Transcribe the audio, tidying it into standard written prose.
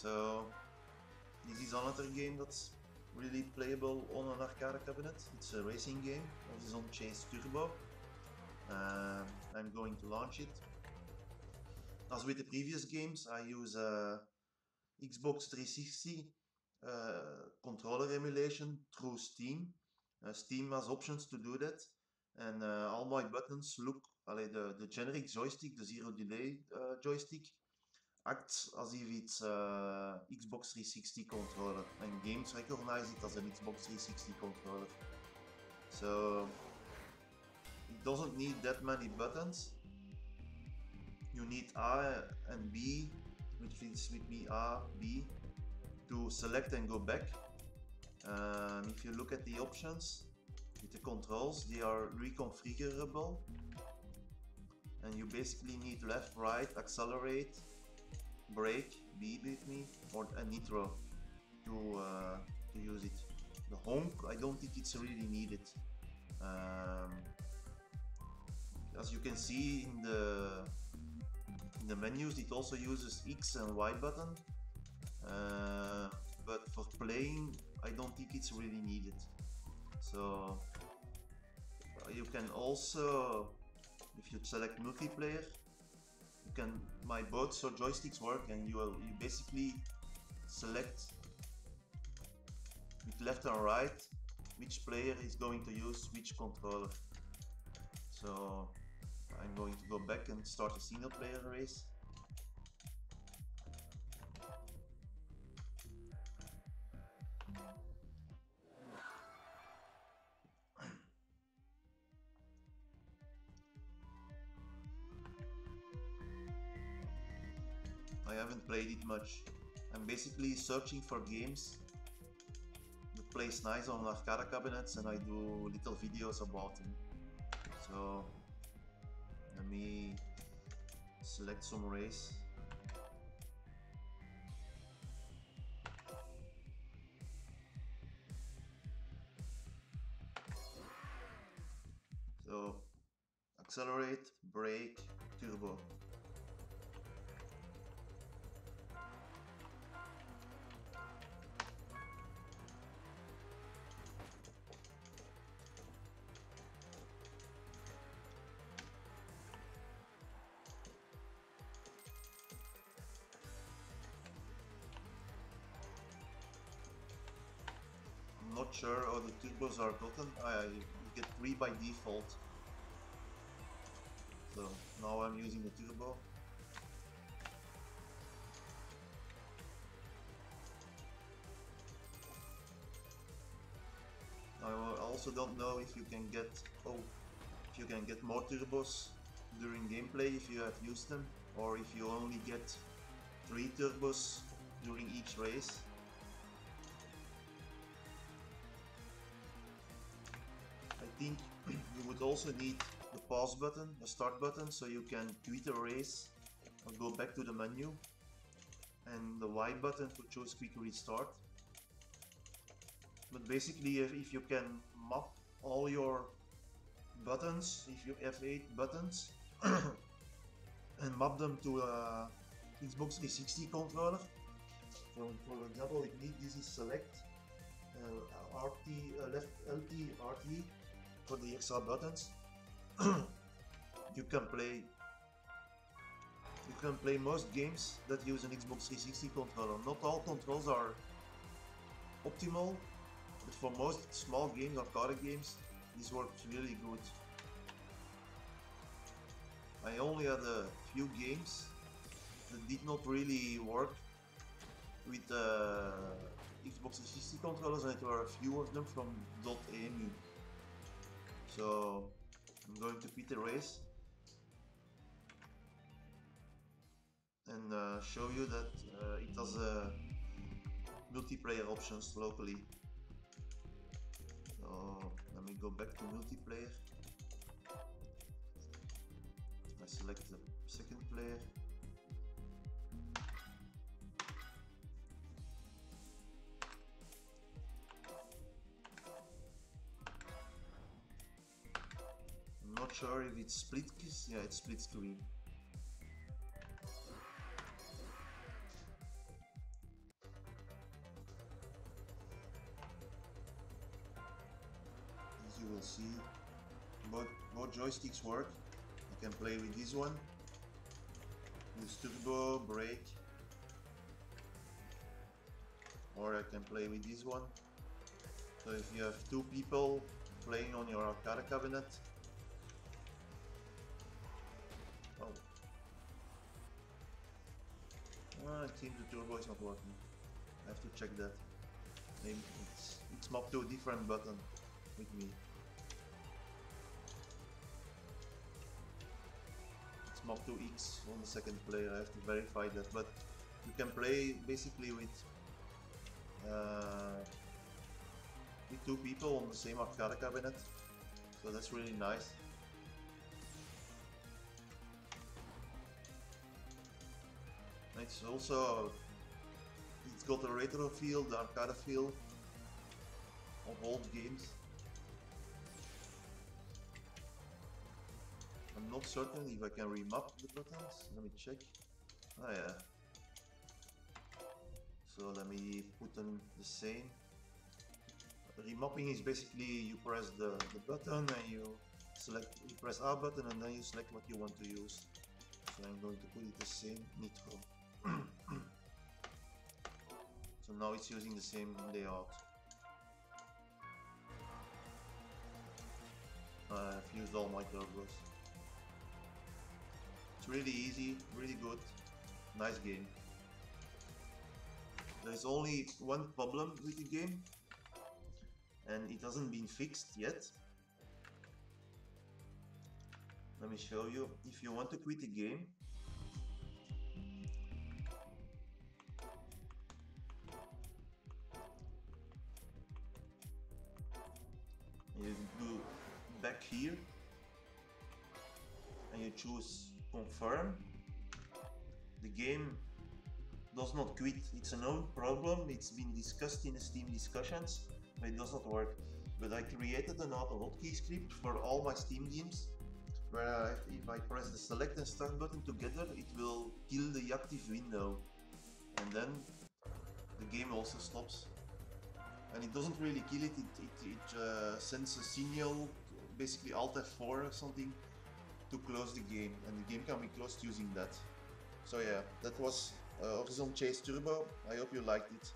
So this is another game that's really playable on an arcade cabinet. It's a racing game. This is on Chase Turbo. I'm going to launch it. As with the previous games, I use Xbox 360 controller emulation through Steam. Steam has options to do that, and all my buttons look, the generic joystick, the zero delay joystick, acts as if it's Xbox 360 controller, and games recognize it as an Xbox 360 controller. So it doesn't need that many buttons. You need A and B, which fits with me, A, B, to select and go back. If you look at the options with the controls, they are reconfigurable, and you basically need left, right, accelerate, brake, B with me, or a nitro to use it. The honk, I don't think it's really needed. As you can see in the menus, it also uses X and Y button, but for playing I don't think it's really needed. So you can also, if you select multiplayer, you can, both joysticks work, and you basically select with left and right which player is going to use which controller. So I'm going to go back and start a single player race. I haven't played it much. I'm basically searching for games that plays nice on arcade cabinets, and I do little videos about them. So let me select some race. So accelerate, brake, turbo. I'm not sure how the turbos are gotten. I get 3 by default. So now I'm using the turbo. I also don't know if you can get more turbos during gameplay if you have used them, or if you only get 3 turbos during each race. I think you would also need the pause button, the start button, so you can quit a race or go back to the menu, and the Y button to choose quick restart. But basically, if you can map all your buttons, if you have 8 buttons, and map them to a Xbox 360 controller. So for example, with me, this is select, RT, left LT, RT for the extra buttons. You can play most games that use an Xbox 360 controller. Not all controls are optimal, but for most small games or arcade games, this works really good. I only had a few games that did not really work with Xbox 360 controllers, and there were a few of them from .emu. So I'm going to quit the race and show you that it has multiplayer options locally. So let me go back to multiplayer. I select the second player. I'm not sure if it's split, yeah, it's split screen. see. Both joysticks work. I can play with this one. Use turbo, brake. Or I can play with this one. So if you have two people playing on your arcade cabinet. Oh. I think the turbo is not working. I have to check that. Maybe it's mapped to a different button with me. It's mapped to X on the second player. I have to verify that. But you can play basically with two people on the same arcade cabinet, so that's really nice. It's also, it's got a retro feel, the arcade feel of old games. I'm not certain if I can remap the buttons. Let me check. Oh yeah. So let me put them the same. Remapping is basically you press the button and you press A button and then you select what you want to use. So I'm going to put it the same, nitro. So now it's using the same layout. I've used all my turbos. It's really easy, really good, nice game. There's only one problem with the game, and it hasn't been fixed yet. Let me show you. If you want to quit the game, you do back here and you choose confirm. The game does not quit. It's a known problem. It's been discussed in the Steam discussions, but it does not work. But I created an auto hotkey script for all my Steam games, where if I press the select and start button together, it will kill the active window, and then the game also stops. And it doesn't really kill it. It sends a signal, basically Alt F4 or something, to close the game, and the game can be closed using that. So yeah, that was Horizon Chase Turbo. I hope you liked it.